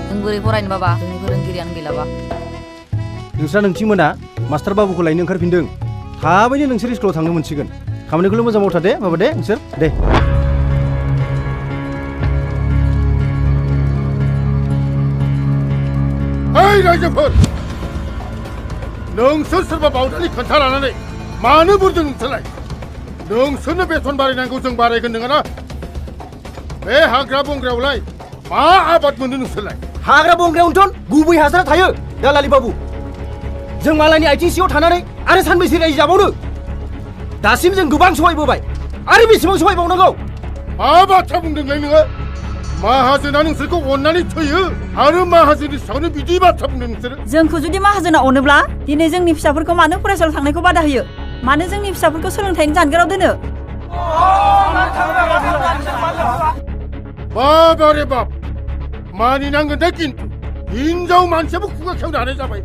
जों बोरै फरायनो बाबा जोंनि फोरोंगिरियानो गैलाबा नोंस्रा नोंथिमोना मास्टार बाबुखौ लायनो ओंखारफिनदों थाबैनो नोंसोर स्कुलाव थांनो मोनसिगोन खामानिखौल' मोजां मावथार दे बाबा दे नोंसोर दे ओइ रायजोफोर नोंसोर सोरबा बावदानि खोन्था लानानै मानो बुरदों नोंसोरलाय नोंसोरनो बेथन बारायनांगौ जों बारायगोन नङाना बे हाग्रा बंग्रायावलाय मा आबाद मोनो नोंसोरलाय हाग्रा बंग्रायावनोथ' गुबै हासारा थायो दालालि बाबु जों मालायनि आथिं सिङाव थानानै आरो सानबेसे रायजो जाबावनो दासिम जों गोबां सहायबोबाय आरो बेसेबां सहायबावनांगौ मा बाथ्रा बुंदोंलाय नोङो माहाजोना नोंसोरखौ अननानै थैयो आरो माहाजोननि सायावनो बिदि बाथ्रा बुंदों नोंसोरो जोंखौ जुदि माहाजोना अनोब्ला दिनै जोंनि फिसाफोरखौ मानो फरायसालियाव थांनायखौ बादा होयो मानो जोंनि फिसाफोरखौ सोलोंथाइनि जानगाराव दोनो बाबा रे बाप मानिनांगोन दे खिन्थु हिनजाव मानसियाबो खुगा खेवनो हानाय जाबाय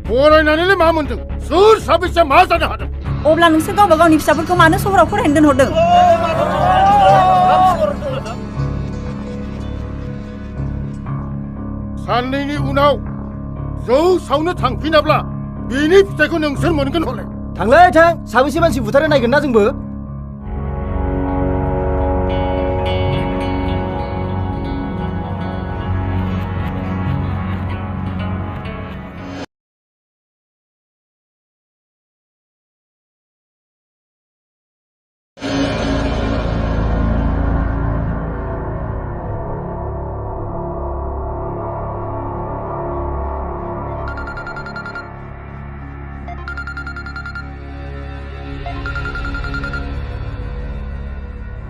फरायनानैलाय मा मोनदों सोर साबैसे मा जानो हादों अब्ला नोंसोर गावबा गावनि फिसाफोरखौ मानो सहराव फरायनो दोनहरदों साननैनि उनाव जौ सावनो थांफिनाब्ला बेनि फिथाइखौ नोंसोर मोनगोन हले थांलै थां साबैसे मानसि बुथारनो नायगोन ना जोंबो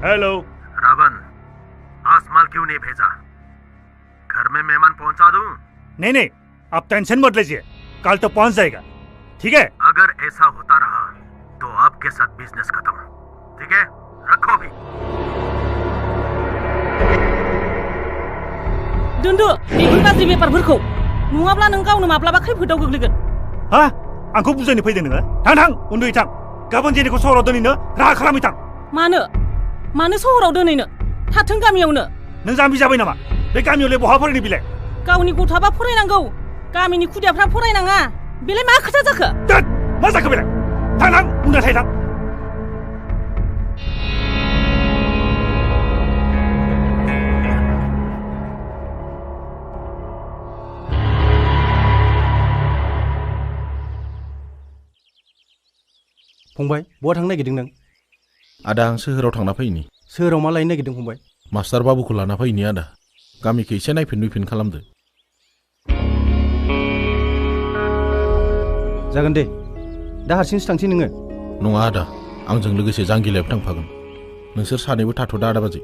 हेलो रावण आज माल क्यों नहीं भेजा घर में मेहमान पहुंचा दूं नहीं आप टेंशन मत लीजिए कल तो पहुंच जाएगा ठीक है अगर ऐसा होता रहा तो आपके साथ बिजनेस खत्म ठीक है रखो भी दोनदो बेफोर गाज्रि बेफारफोरखौ नङाब्ला नों गावनो माब्लाबा खैफोदाव गोग्लैगोन हा आंखौ बुजायनो फैदों नोङो थां उन्दुयै थां गाबोन जेनिखौ सहराव दोनैनो राहा खालामै थां मानो सहराव दोनैनो थाथों गामियावनो नों जाम्बि जाबाय नामा बे गामियावलाय बहा फरायनो बिलाय गावनि गथ'आबा फरायनांगौ गामिनि खुदियाफ्रा फरायनाङा बेलाय मा खोथा जाखो मा जाखो बेलाय थां उन्दुना थायो थां फंबाय बहा थांनो नागिरदों नों आदा आं सोहोराव थांना फैनि सोहोराव मा लायनो नागिरदों फंबाय मास्टार बाबुखौ लाना फैनि आदा गामिखौ एसे नायफिन खालामदो जागोन दे दा हारसिंसो थांसै नोङो नङा आदा आंजों लोगोसे जांगिलायाबो थांफागोन नोंसोर सानैबो थाथ'दा आदा बाजै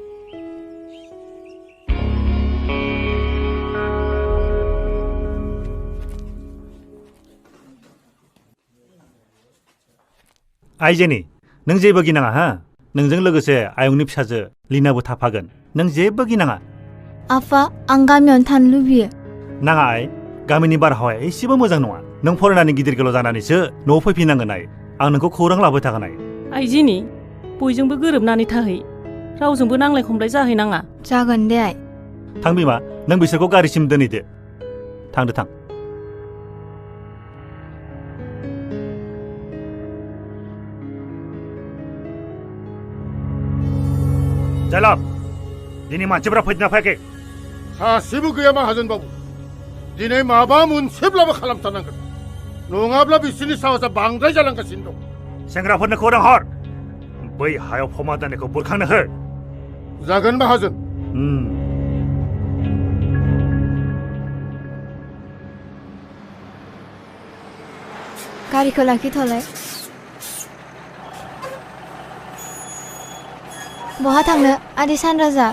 आइजेनि नों जेबो गिनाङा हा नोंजों लोगोसे आयंनि फिसाजो लिनाबो थाफागोन नों जेबो गिनाङा आफा आं गामियावनो थानो लुबैयो नाङा आइ गामिनि बारहावाया एसेबो मोजां नङा नों फरायनानै गिदिर गोलाव जानानैसो न'आव फैफिननांगोन आइ आं नोंखौ खौरां लाबाय थागोन आइ आइजेनि बयजोंबो गोरोबनानै थाहै रावजोंबो नांलाय खमलाय जाहैनाङा जागोन दे आइ थां बिमा नों बिसोरखौ गारिसिम दोनहैदो थांदो थां जालाब दिनै मानसिफोरा फैदोंना फैयाखै सासेबो गैया माहाजोनबाबो दिनै माबा मोनसेब्लाबो खालामथारनांगोन नङाब्ला बिसोरनि साहसआ बांद्राय जालांगासिनो दं सेंग्राफोरनो खौरां हर बै हायाव फमा जानायखौ बुरखांनो हो जागोन माहाजोन गारिखौ लाखिथ'लाय बहा थांनो आदै सानराजा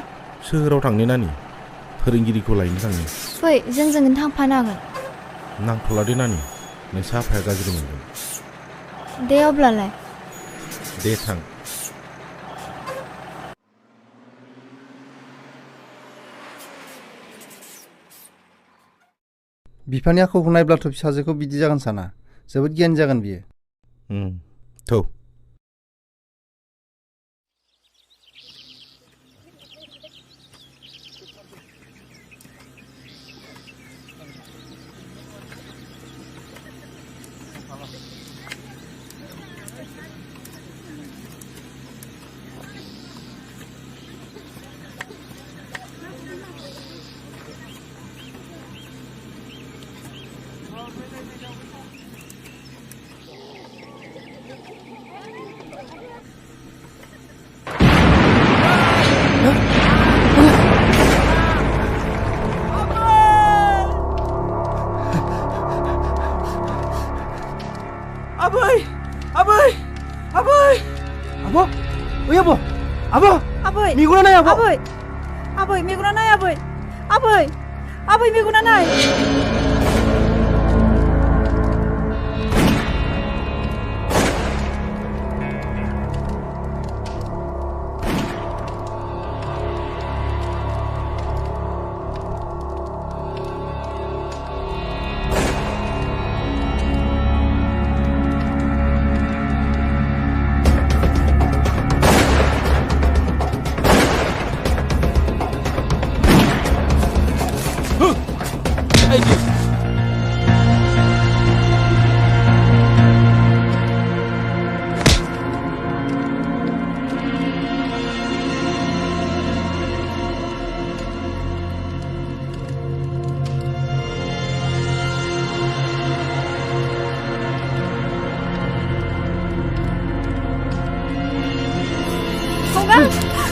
सोहोराव थांनो नानि फोरोंगिरिखौ लायनो थांनो फै जोंजों थांफानो हागोन नांथ'ला दे नानि नोंसा आफाया गाज्रि मोनगोन दे अब्लालाय दे थां बिफानि आखुखौ नायब्लाथ' फिसाजोखौ बिदि जागोन साना जोबोद गियान जागोन बियो थौ Aboy! Aboy! Aboy! Abo! Uy, abo! Abo! Aboy! Miguna na, abo! Aboy! Aboy, miguna na, aboy! Aboy! Aboy, miguna na!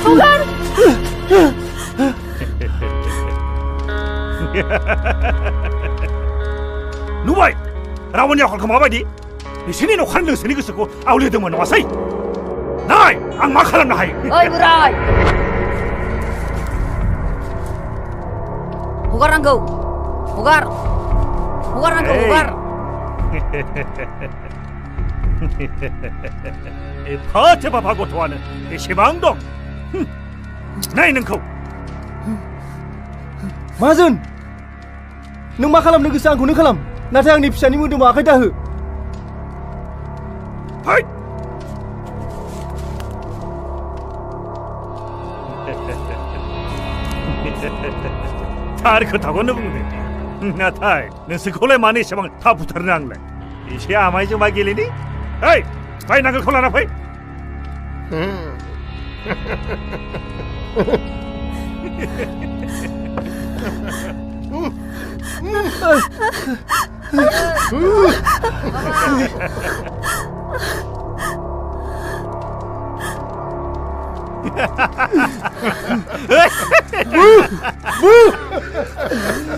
Hogar! नुबाय रावनि आखलखौ माबायदि बिसोरनि न'खर नोंसोरनि गोसोखौ आवलिदोंमोन नङासै नाय आं मा खालामनो हायो ओइ बोराय हगार आंखौ हगार हगार आंखौ हगार एफा थेफाफा गथ'आनो एसेबां दं नाय नोंखौ माहाजोन नों मा खालामनो गोसो आंखौनो खालाम नाथाय आंनि फिसानि मोदोमाव आखाइ दाहो फै थार खोथाखौनो बुंदो नाथाय नोंसोरखौलाय मानो एसेबां थाब बुथारनो आंलाय एसे आमायजों मा गेलेनि ओइ फाइ नांगोलखौ लाना फै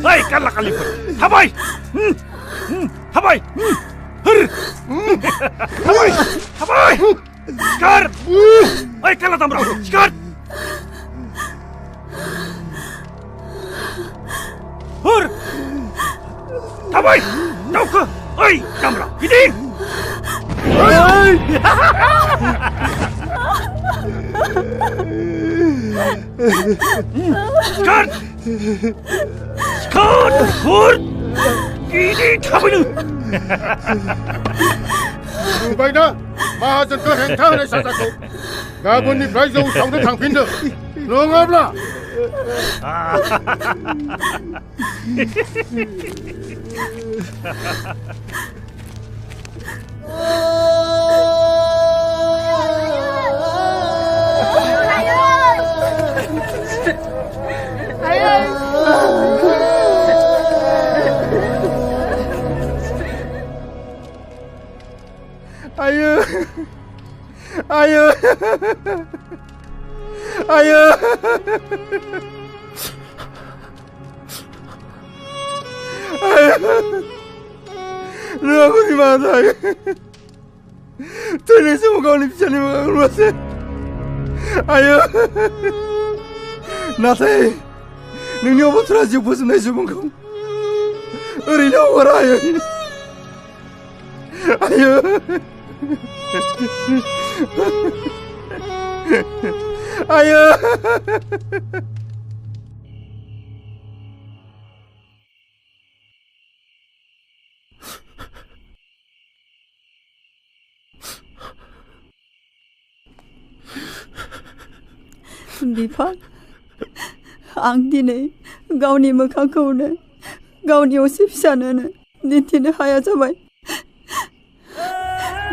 ओइ काला कालिफोर थाबाय थाबाय थाबाय थाबाय सिखार ओइ काला दामब्रा सिखार हुर थाबाय दावखो ओइ दामब्रा गिदिं Sekat! Sekat! Hur! Ini थाबैनो नुबायना माहाजोनखौ हेंथा होनाय साजाखौ गाबोननिफ्राय जौ सावनो थांफिनदो नङाब्ला Ayo, ayo, ayo. Lu aku di mana ayo? Tulis semua kau ni bisa ni makan masa. Ayo. Natai, nunggu apa terasa bosan ni semua kau. Orangnya orang ayo. Ayo. Ayo. बिफा आं दिनै गावनि मोखांखौनो गावनि असे फिसानोनो दिन्थिनो हाया जाबाय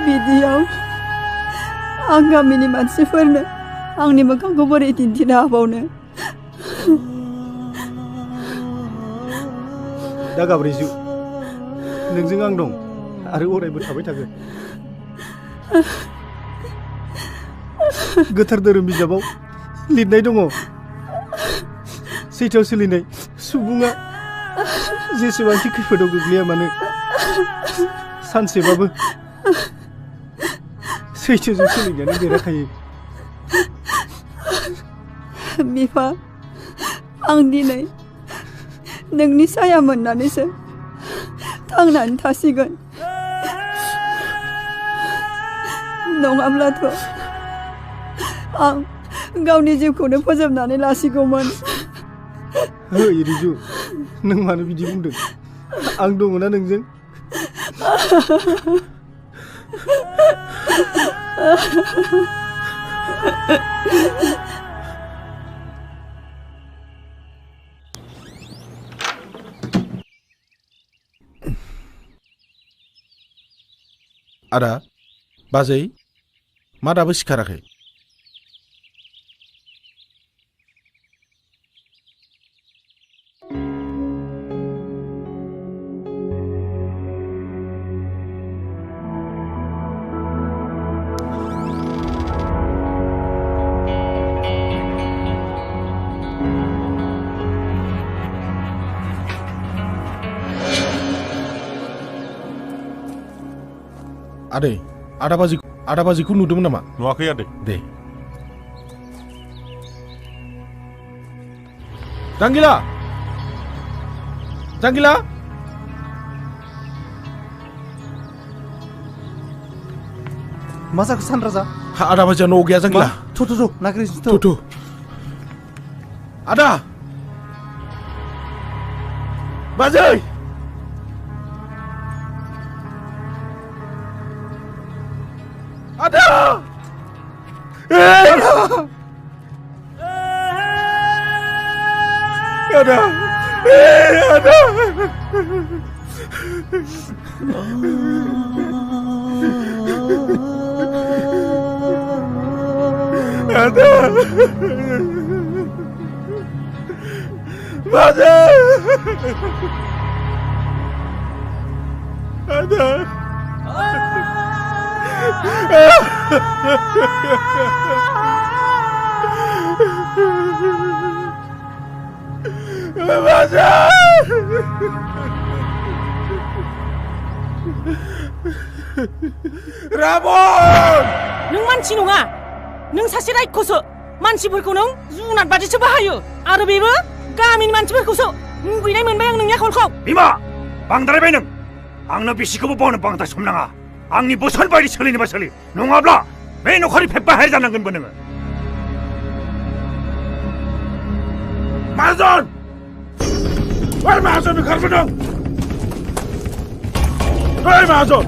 बिदियाव आं गामिनि मानसिफोरनो आंनि मोखांखौ बोरै दिन्थिनो हाबावनो दा गाब्रैजु नोंजों आं दं आरो अरायबो थाबाय थागोन गोथार धोरोम बिजाबाव लिरनाय दङ सैथोआव सोलिनाय सुबुङा जेसेबांखि खैफोदाव गोग्लैया मानो सानसेबाबो सैथोजों सोलिनायानो देरहाखायो बिफा आं दिनै नोंनि साया मोननानैसो थांनानै थासिगोन नङाब्लाथ' आं गावनि जिउखौनो फोजोबनानै लासिगौमोन ओइ रिजु नों मानो बिदि बुंदों आं दङना नोंजों आदा बाजै मा दाबो सिखाराखै आदै आदा बाजिखौ नुदोंमोन नामा नुवाखै आदै दे जांगिला जांगिला मा जाखो सानराजा आदा बाजिया न'आव गैया जांगिला थ' नागिरनोसै थ' आदा बाजै Ada! Ada! Ada! Ada! Ada! Ada! Ravan! नों मानसि नङा नों सासे रायखसो मानसिफोरखौ नों जुनाद बादिसो बाहायो आरो बेबो गामिनि मानसिफोरखौसो मुगैनाय मोनबाय आं नोंनि आखलखौ बिमा बांद्रायबाय नों आंनो बिसिखौबो बावनो बांद्राय सम नाङा आंनि बोसोन बायदि सोलिनोबा सोलि नङाब्ला बे नखरनिफ्राय बाहेर जानांगोनबो नोङो माहाजोन ओइ माहाजोन ओंखारबोदों ओइ माहाजोन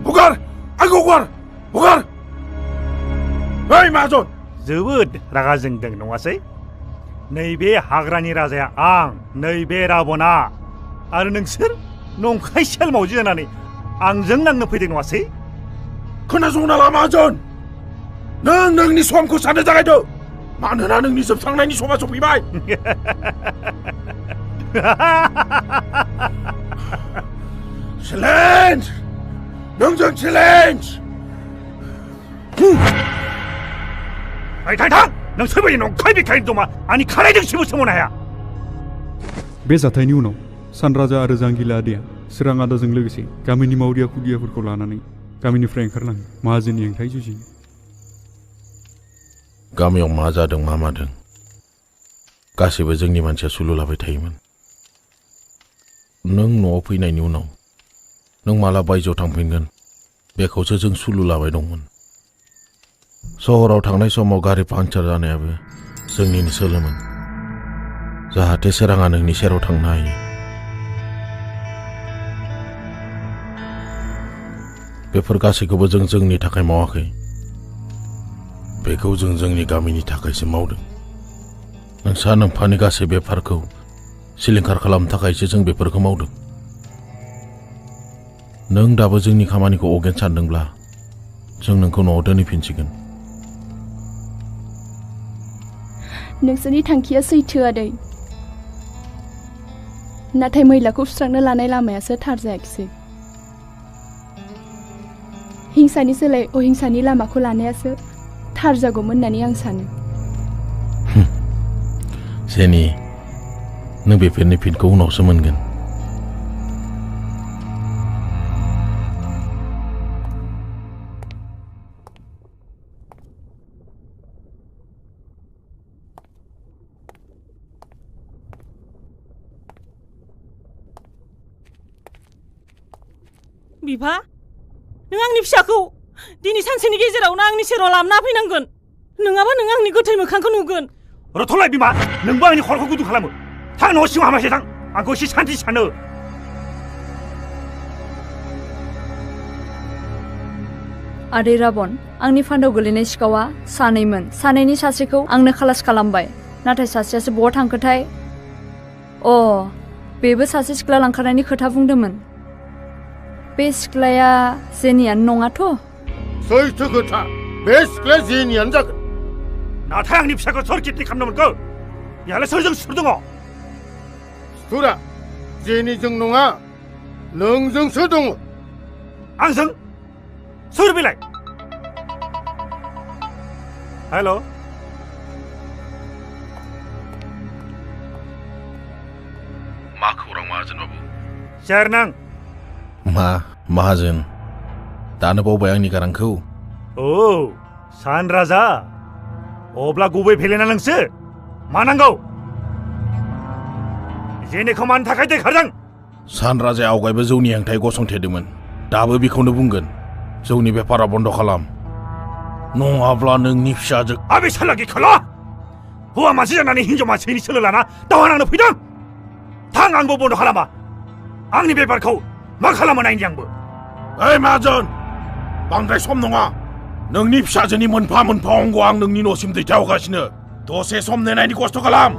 हगार आंखौ हगार हगार ओइ माहाजोन जोबोद रागा जोंदों नङासै नैबे हाग्रानि राजाया आं नैबे राबना आरो नोंसोर नंखाय सेल मावजि जानानै आंजों नांनो फैदों नङासै खोनासंना ला माहाजोन नों नोंनि समखौ साननो जागायदो मानोना नोंनि जोबस्रांनायनि समा सफैबाय चेलेन्ज नोंजों चेलेन्ज थां नोंसोर बायदि नंखाय बेखायनो दमा आंनि खानायजोंसिबो सोमावनो हाया बे जाथायनि उनाव सानराजा आरो जांगिला आदैया सोरां आदाजों लोगोसे गामिनि मावरिया खुदियाफोरखौ लानानै गामिनिफ्राय ओंखारलाङो माहाजोननि हेंथायै जुजिनो गामियाव मा जादों मा मादों गासैबो जोंनि मानसिया सुलु लाबाय थायोमोन नों न'आव फैनायनि उनाव नों माला बायजोआव थांफिनगोन बेखौसो जों सुलु लाबाय दंमोन सहराव थांनाय समाव गारि पांचार जानायाबो जोंनिनो सोलोमोन जाहाथे सोराङा नोंनि सेराव थांनो हायो बेफोर गासैखौबो जों जोंनि थाखाय मावाखै बेखौ जों जोंनि गामिनि थाखायसो मावदों नोंसा नोम्फानि गासै बेफारखौ सिलिंखार खालामनो थाखायसो जों बेफोरखौ मावदों नों दाबो जोंनि खामानिखौ अगेन सानदोंब्ला जों नोंखौ न'आव दोनहैफिनसिगोन नोंसोरनि थांखिया सैथो आदै नाथाय मैलाखौ सुस्रांनो लानाय लामायासो थार जायाखिसै हिंसानि सोलाय अहिंसानि लामाखौ लानायासो थार जागौमोन होननानै आं सानो जेनि नों बेफोरनि फिनखौ उनावसो मोनगोन बिफा नों आंनि फिसाखौ दिनै सानसेनि गेजेरावनो आंनि सेराव लाबोना फैनांगोन नङाबा नों आंनि गोथै मोखांखौ नुगोन रथलाय बिमा नोंबो आंनि खर'खौ गुदुं खालामो थां न' सिङाव हामासे थां आंखौ एसे सान्थि सानो आदै राबन आंनि फान्दाव गोलैनाय सिखावा सानैमोन सानैनि सासेखौ आंनो खालास खालामबाय नाथाय सासेयासो बहा थांखोथाय बेबो सासे सिख्ला लांखारनायनि खोथा बुंदोंमोन बे सिख्लाया जेनियानो नङाथ' सैथो खोथा बे सिख्लाया जेनियानो जागोन नाथाय आंनि फिसाखौ सोर किडनि खालामनो मोनखो बेहालाय सोरजों सुर दङ बुस्थुरा जेनिजों नङा नोंजोंसो दङ आंजों सोर बेलाय हेल' मा खौरां माहाजोन बाबु सोर नों मा माहाजोन दानो बावबाय आंनि गारांखौ औ सान राजा अब्ला गुबै फेलेना नोंसो मा नांगौ जेनिखौ मानो थाखाय दैखारदों सान राजाया आवगायबो जौनि हेंथायै गसंथेदोंमोन दाबो बेखौनो बुंगोन जौनि बेफारा बन्द खालाम नङाब्ला नोंनि फिसाजो आबे सालागि खाला हौवा मानसि जानानै हिन्जाव मानसिनि सोलो लाना दावहा नांनो फैदों थां आंबो बन्द खालामा आंनि बेफारखौ मा खालामो नायनि आंबो ओइ माहाजोन बांद्राय सम नङा नोंनि फिसाजोनि मोनफा मोनफा अंग आं नोंनि न'सिम दैथायहरगासिनो दसे सम नेनायनि खस्थ' खालाम